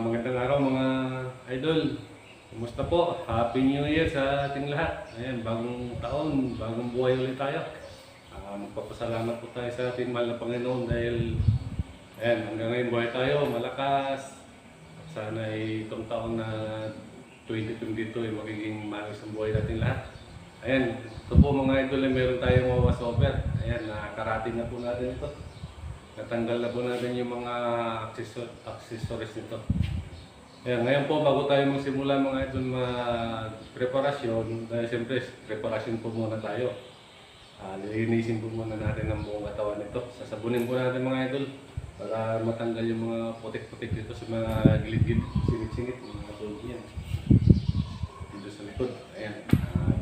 Magandang araw mga idol. Kumusta po? Happy New Year sa ating lahat. Ayan, bagong taon, bagong buhay ulit tayo. Magpapasalamat po tayo sa ating mahal na Panginoon dahil ayan, hanggang ngayon buhay tayo, malakas. At sana ay itong taon na 2022 ay magiging maayos ang buhay natin lahat. Ayan, ito po mga idol ay meron tayong wawas over. Ayan, nakarating na po natin ito. Natanggal na po natin yung mga accessories nito. Ayan, ngayon po bago tayo magsimula mga idol preparasyon, dahil siyempre preparasyon po muna tayo. Lilinisin po muna natin ang buong katawan nito. Sasabunin po natin mga idol para matanggal yung mga putik-putik dito sa mga gilid-gilid, singit-singit, mga tulog niyan. Dito sa likod. Ayan,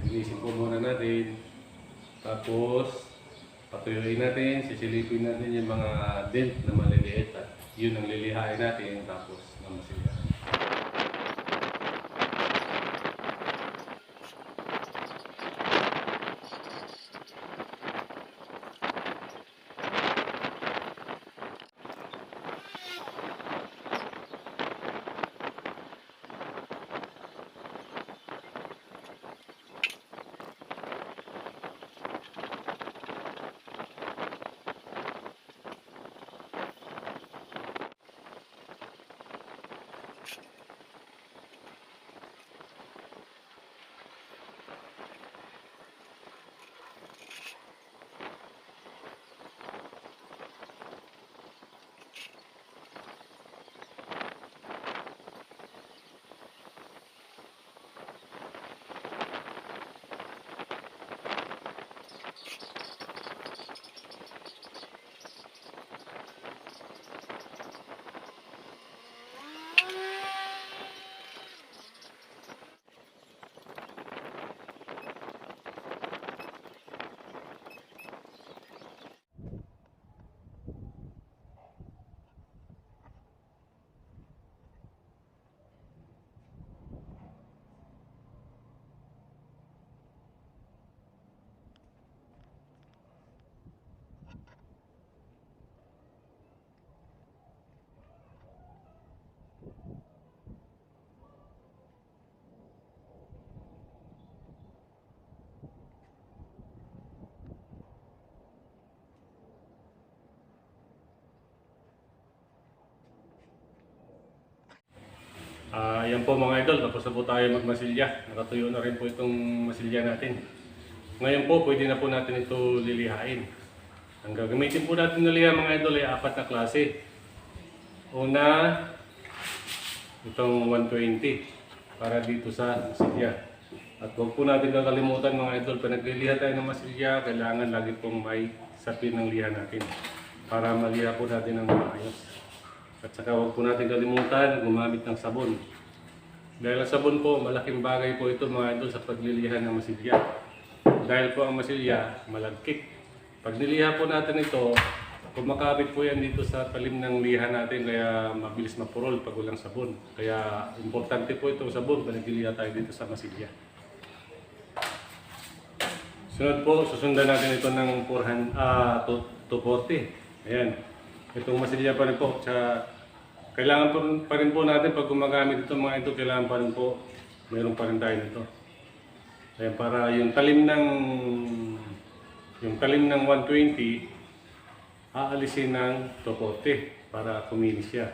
linisin po muna natin. Tapos, patuyuin natin, sisilipin natin yung mga dent na maliliit at yun ang lilihain natin tapos mamasilya. Yan po mga idol, tapos na po tayo magmasilya. Nakatuyo na rin po itong masilya natin. Ngayon po, pwede na po natin ito lilihain. Ang gagamitin po natin na liha mga idol ay 4 na klase. Una, itong 120 para dito sa masilya. At huwag po natin kakalimutan mga idol, pag nagliliha tayo ng masilya, kailangan lagi pong may sapin ng liha natin para maliha po natin ng maayos. At saka huwag po natin kalimutan gumamit ng sabon. Dahil ang sabon po, malaking bagay po ito mga idol sa pagliliha ng masilya. Dahil po ang masilya, malagkit. Pag niliha po natin ito, kumakapit po yan dito sa talim ng liha natin kaya mabilis mapurol pag walang sabon. Kaya importante po itong sabon pag nagliliha tayo dito sa masilya. Sunod po, susundan natin ito ng 240. Ayan. Itong masilya pa rin po. Kailangan pa rin po natin pag gumagamit ito mga ito, kailangan pa rin po mayroon pa rin tayo nito. Ayan, para yung talim ng 120 aalisin ng 240 para kuminis siya.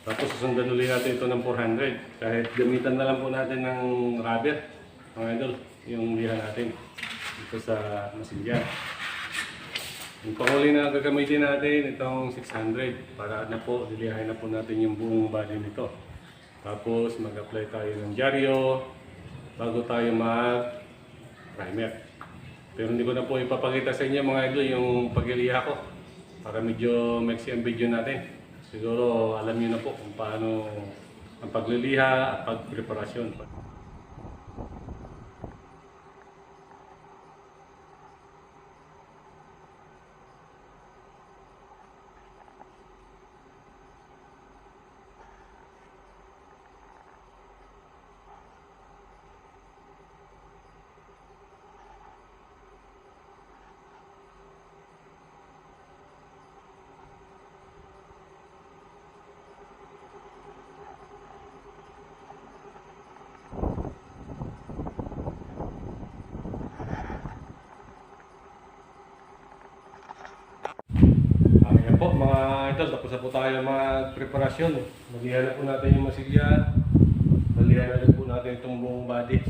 Tapos susundan ulit natin ito ng 400 kahit gamitan na lang po natin ng rubber mga idol yung liha natin dito sa masilya. Yung panghuli na gagamitin natin itong 600 para na po lilihain na po natin yung buong body nito. Tapos mag-apply tayo ng dyaryo bago tayo mag-primer. Pero hindi ko na po ipapakita sa inyo mga idol yung pagliliha ko para medyo maiksi ang video natin. Siguro alam niyo na po kung paano ang pagliliha at pagpreparasyon. po mga idol, tapos na po tayo mag-preparasyon. Malihan na po natin yung masilya. Malihan na rin po natin itong buong body.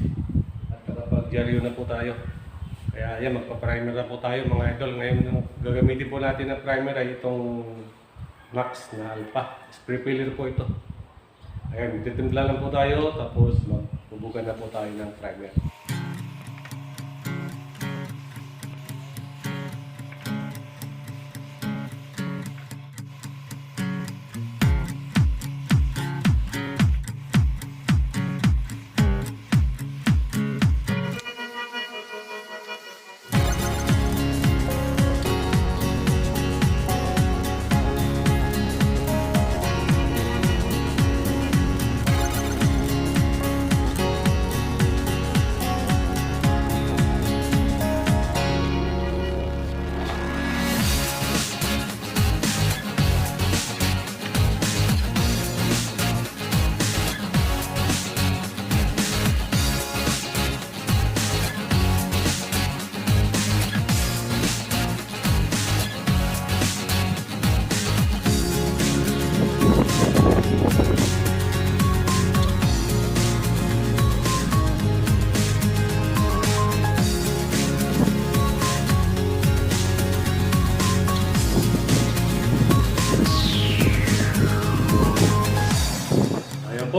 At nakapag-jaryo na po tayo. Kaya yan, magpa-primer na po tayo mga idol. Ngayon gagamitin po natin na primer ay itong Max na Alpha. Spray filler po ito. Ayan, titimpla lang po tayo. Tapos magbubugan na po tayo ng primer.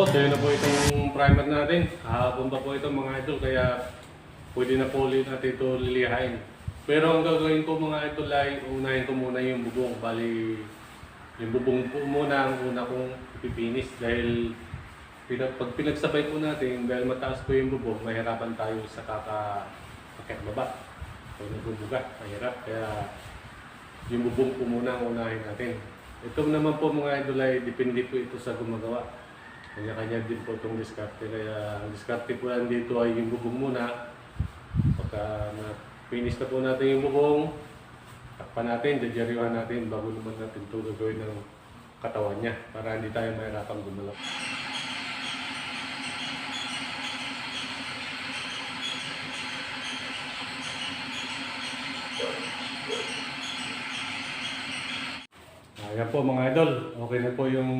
Tayo na po itong primer natin. Kahapon pa po ito mga idol, kaya pwede na po ulit natin ito lilihain. Pero ang gagawin ko mga idol ay unahin ko muna yung bubong. Bali, yung bubong po muna ang una kong ipipinis dahil pag pinagsabay po natin, dahil mataas po yung bubong, mahirapan tayo sa kakakit baba. Kung nagbubuga, mahirap. Kaya yung bubong po muna ang unahin natin. Ito naman po mga idol ay depende po ito sa gumagawa. Kanya-kanya din po itong diskarte. Kaya ang diskarte po lang dito ay yung bubong muna. Pagka na-finish na po natin yung bubong, takpan natin, jajaryuhan natin bago naman natin ito gagawin ng katawan niya para hindi tayo mahirapang gumalaw. Ayan po mga idol, okay na po yung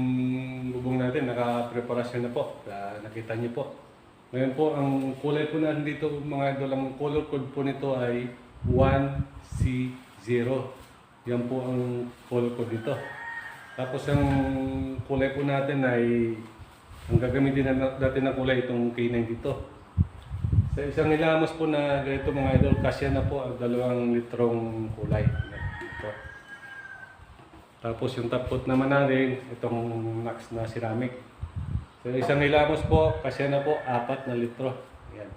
bubong natin, naka-preparasyon na po, nakita niyo po. Ngayon po, ang kulay po natin dito mga idol, ang color code po nito ay 1C0. Yan po ang color code dito. Tapos ang kulay po natin ay, ang gagamitin natin na kulay itong K9 dito. Sa isang ilamos po na ganito mga idol, kasya na po ang 2 litrong kulay. Ito. Tapos yung top coat naman natin, itong Max na ceramic. So isang hilamos po, kasi na po 4 na litro. Ayan.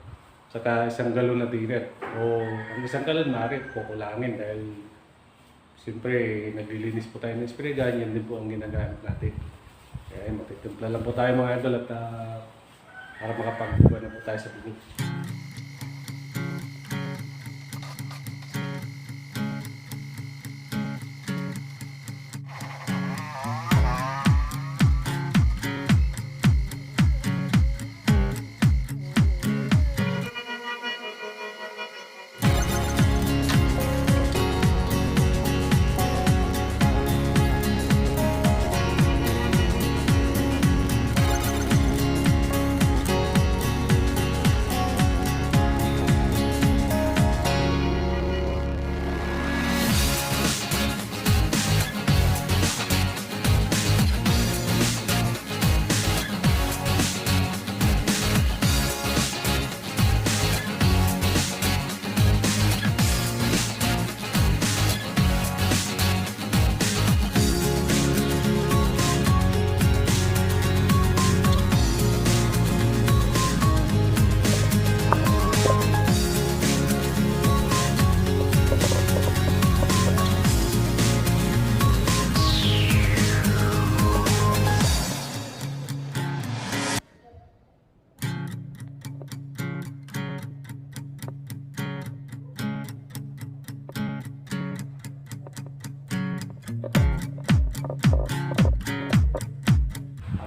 Saka 1 galon na tiner. O ang 1 galon maaari kukulangin dahil siyempre naglilinis po tayo ng spray gun, yan din po ang ginagamit natin. Kaya matitimpla lang po tayo mga idol at para makapagbuga na po tayo sa bubong.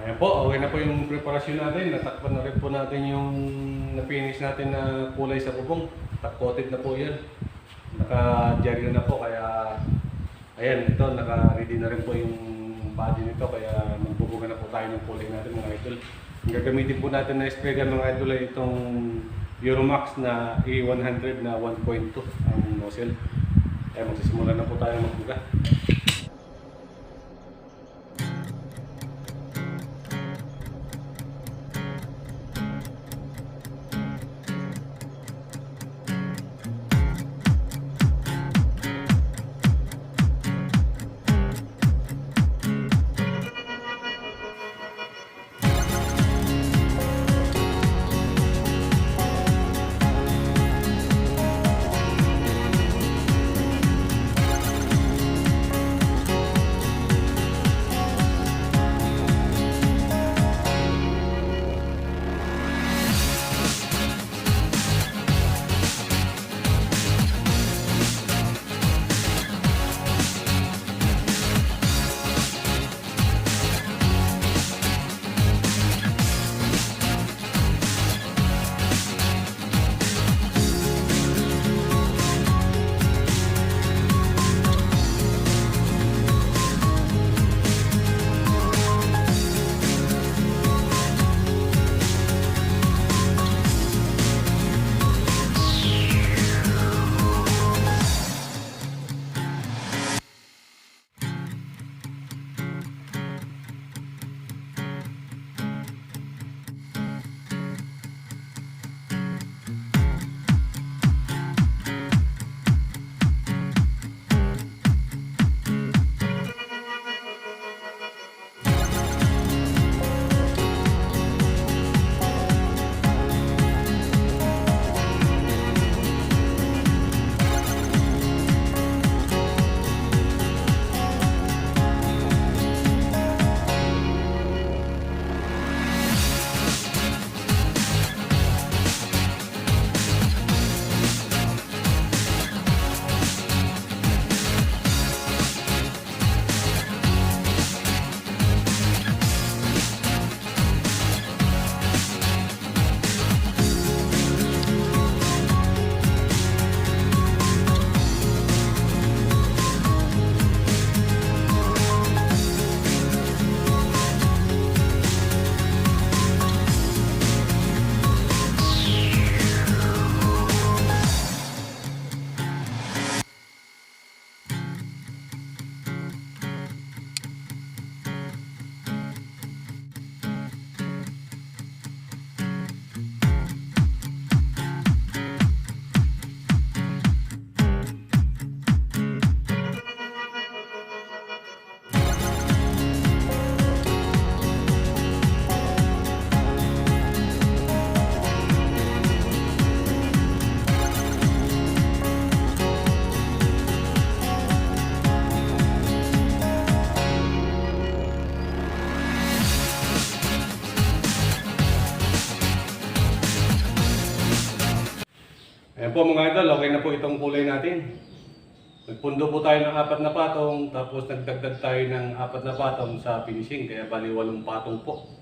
Ayan po, okay na po yung preparasyon natin. Natakpan na rin po natin yung na-finish natin na kulay sa bubong. Coated na po yan. Naka-jerry na po, kaya Ayan, ito, naka-ready na rin po yung body nito, kaya magbubuga na po tayo ng kulay natin mga idol. Ang gagamitin po natin na spray gun mga idol ay itong Euromax na A100 na 1.2 ang nozzle. Kaya magsisimula na po tayo magbuga. Ayan po mga idol, okay na po itong kulay natin. Nagpundo po tayo ng 4 na patong, tapos nagdagdag tayo ng 4 na patong sa finishing, kaya bali 8 patong po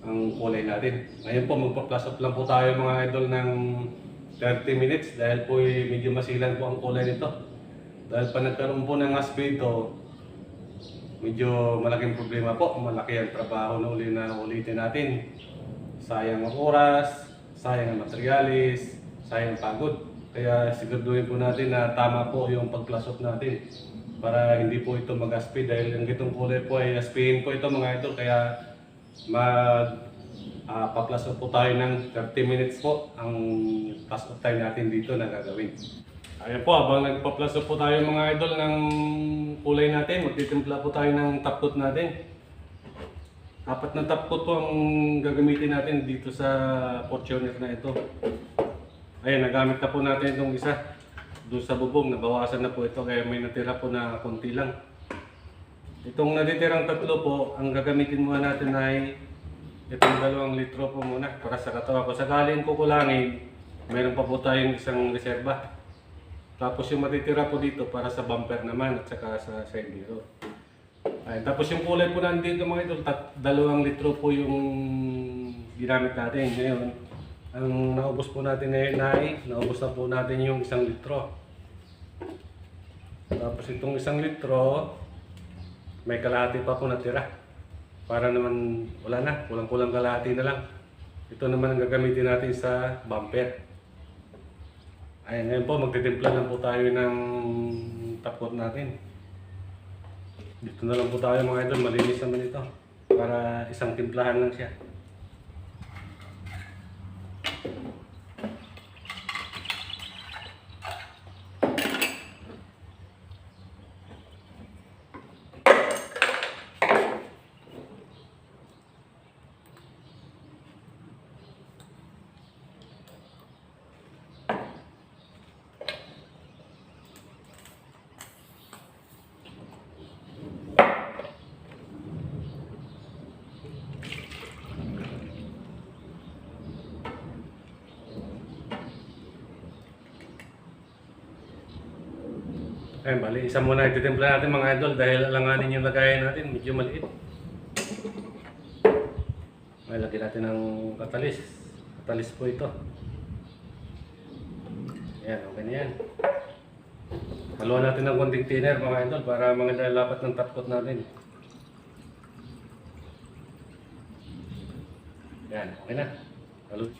ang kulay natin. Ngayon po magpa-plus up lang po tayo mga idol ng 30 minutes dahil po medyo masilan po ang kulay nito. Dahil pa nagkaroon po ng aspeto, medyo malaking problema po, malaki ang trabaho na ulitin natin. Sayang ang oras, sayang ang materialis, sayang pagod. Kaya siguraduhin po natin na tama po yung pag-plus up natin para hindi po ito mag-aspi dahil ang gitong kulay po ay aspihin po ito mga idol. Kaya pa-plus up po tayo ng 30 minutes po ang plus up time natin dito na gagawin. Ayan po, habang nagpa-plus up po tayo mga idol ng kulay natin, magtitimpla po tayo ng top coat natin. 4 na top coat po ang gagamitin natin dito sa Fortuner na ito. Ayan, nagamit na po natin itong isa doon sa bubong, nabawasan na po ito kaya may natira po na konti lang. Itong natitirang 3 po, ang gagamitin muna natin ay itong 2 litro po muna para sa katawan. Kung sakaling kukulangin, meron pa po tayong isang reserba. Tapos yung matitira po dito para sa bumper naman at saka sa side mirror. Ayan, tapos yung kulay po nandito mga idol, 2 litro po yung ginamit natin ngayon. Ang naubos po natin ngayon ay naubos na po natin yung 1 litro. Tapos itong 1 litro, may kalahati pa po natira. Para naman wala na, kulang-kulang kalahati na lang. Ito naman ang gagamitin natin sa bumper. Ayan, ngayon po magtitimpla lang po tayo ng tapot natin. Dito na lang po tayo mga idol, malinis naman ito. Para isang timplahan lang siya. Ayan, bali, isa muna ititimpla natin mga idol dahil alanganin yung lagayan natin, medyo maliit. May lagyan natin ng katalis. Katalis po ito. Ayan, okay na yan. Haluan natin ng konting thinner mga idol para maganda lapat ng tapkot natin. Ayan, okay na. Haluan.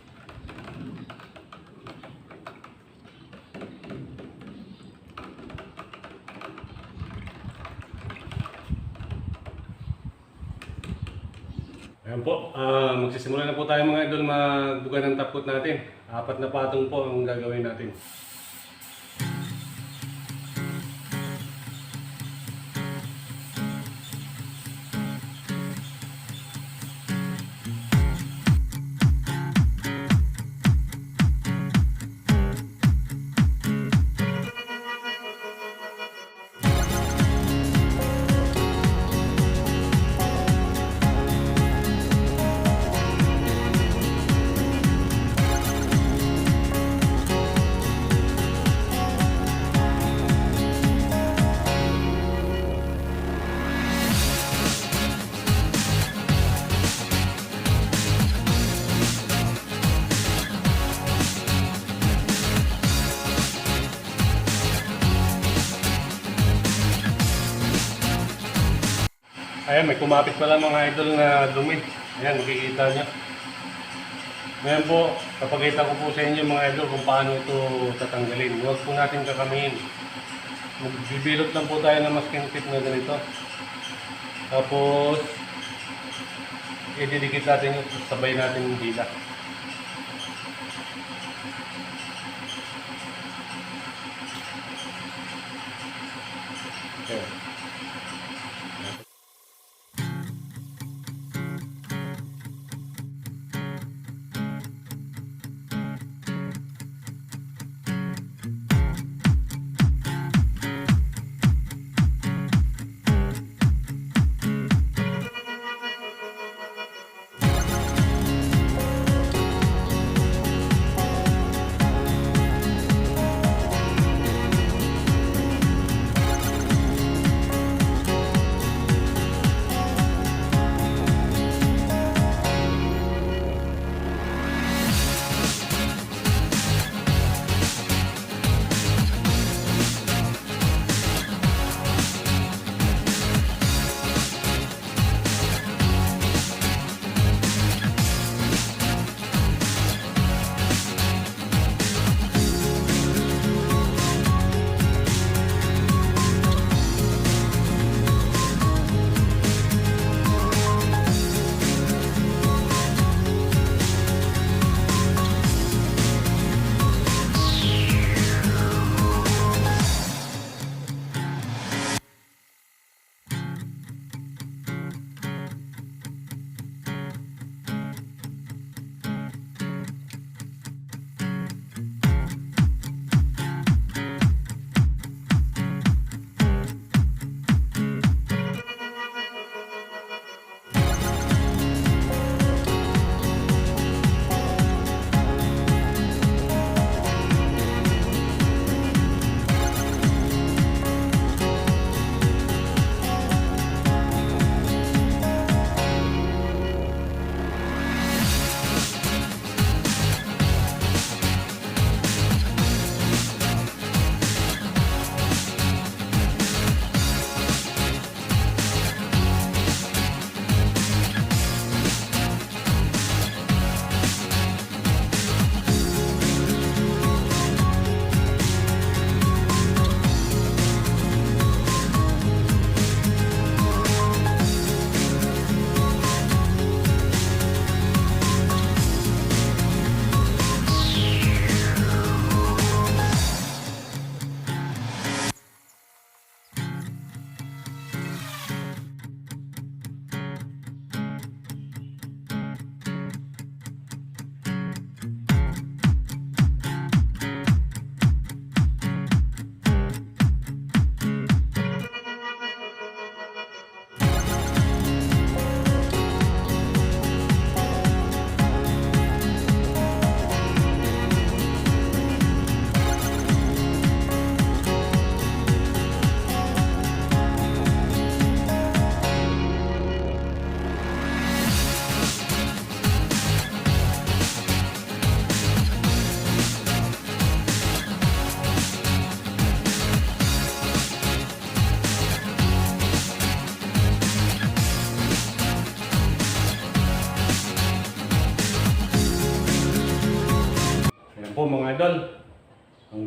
Ayan po, magsisimula na po tayo mga idol magbuga ng tapkot natin. 4 na patong po ang gagawin natin. Ayan, may kumapit pala mga idol na dumi. Ayan, makikita nyo. Ngayon po, kapagkita ko po sa inyo mga idol kung paano ito tatanggalin. Huwag po natin kakamihin. Magbibilot lang po tayo ng masking tip na ganito. Tapos, ididikit natin yung sabay natin yung dila. Okay.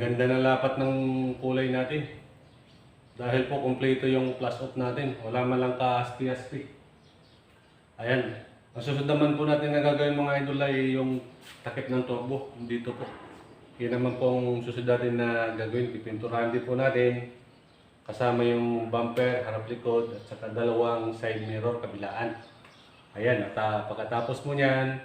ganda na lapat ng kulay natin. Dahil po kumpleto yung plus off natin. Wala man lang ka-asti-asti. Ayan. Ang susunod naman po natin na gagawin mga idol ay yung takip ng turbo. Dito po. Yan naman po ang susunod natin na gagawin. Pipinturahan din po natin. Kasama yung bumper, harap likod, at saka dalawang side mirror kabilaan. Ayan. At pagkatapos mo niyan,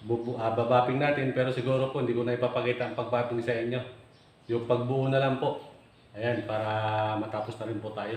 babaping natin. Pero siguro po hindi ko na ipapakita ang pagbaping sa inyo. Yung pagbuo na lang po. Ayan. Para matapos na rin po tayo.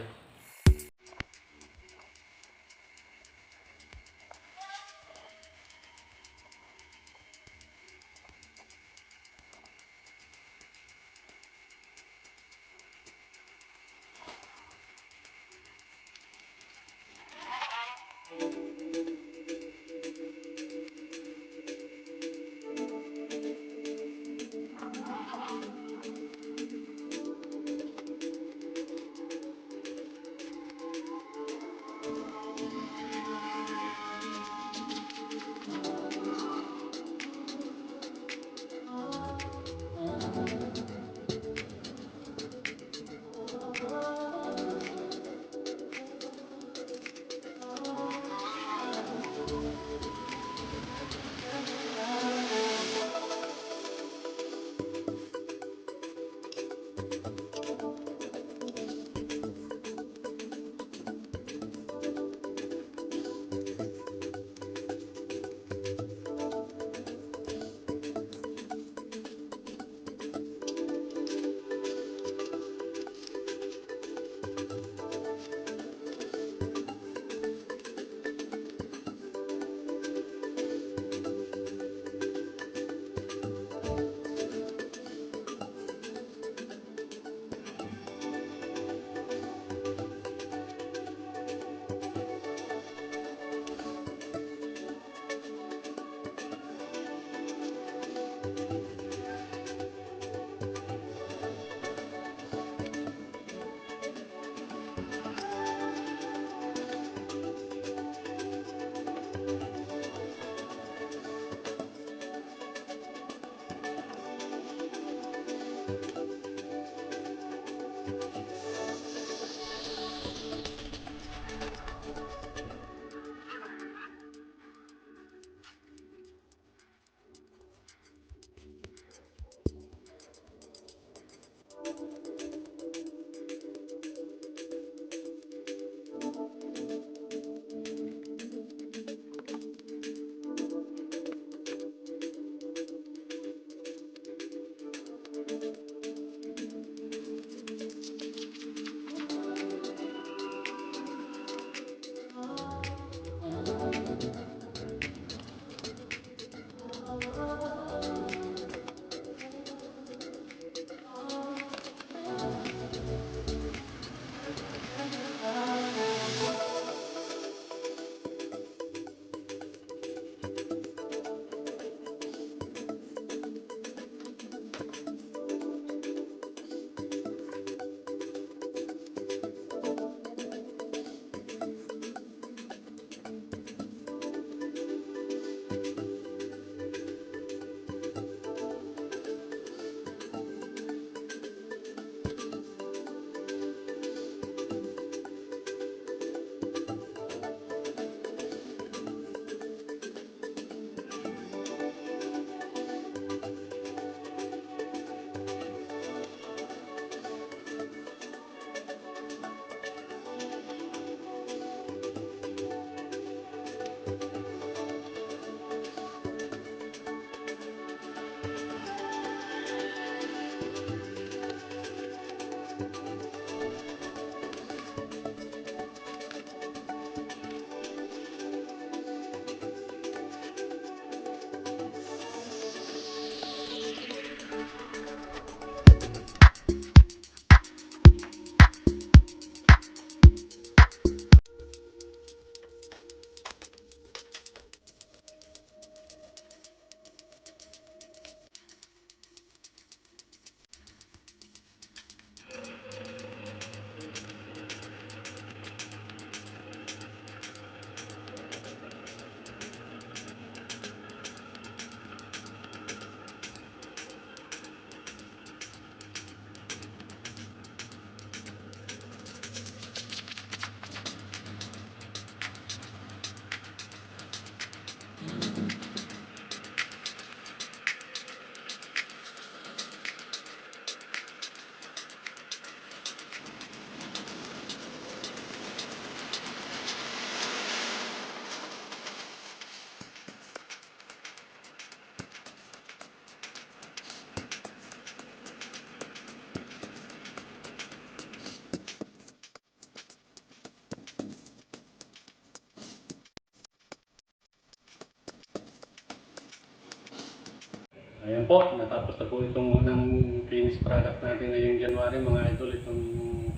Ayan po, natapos na po itong unang finished product natin ngayong January mga idol, itong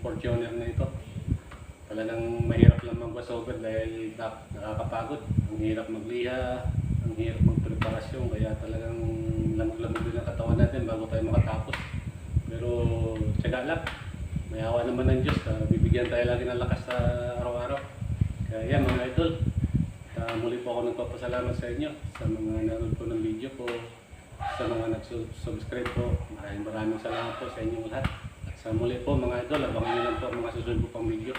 Fortuner na ito. Talagang mahirap lang mag-voiceover dahil nakakapagod. Ang hirap magliha, ang hirap magpreparasyon, kaya talagang lamog-lamog din ang katawan natin bago tayo makatapos. Pero tiyaga lang, may awa naman ng Diyos, bibigyan tayo lagi ng lakas sa araw-araw. Kaya yan mga idol, muli po ako nagpapasalamat sa inyo, sa mga nanood po ng video ko, sa mga nag-subscribe po. Maraming salamat po sa inyong lahat. At sa muli po mga idol, abangan nyo lang po ang mga susunod po pang video.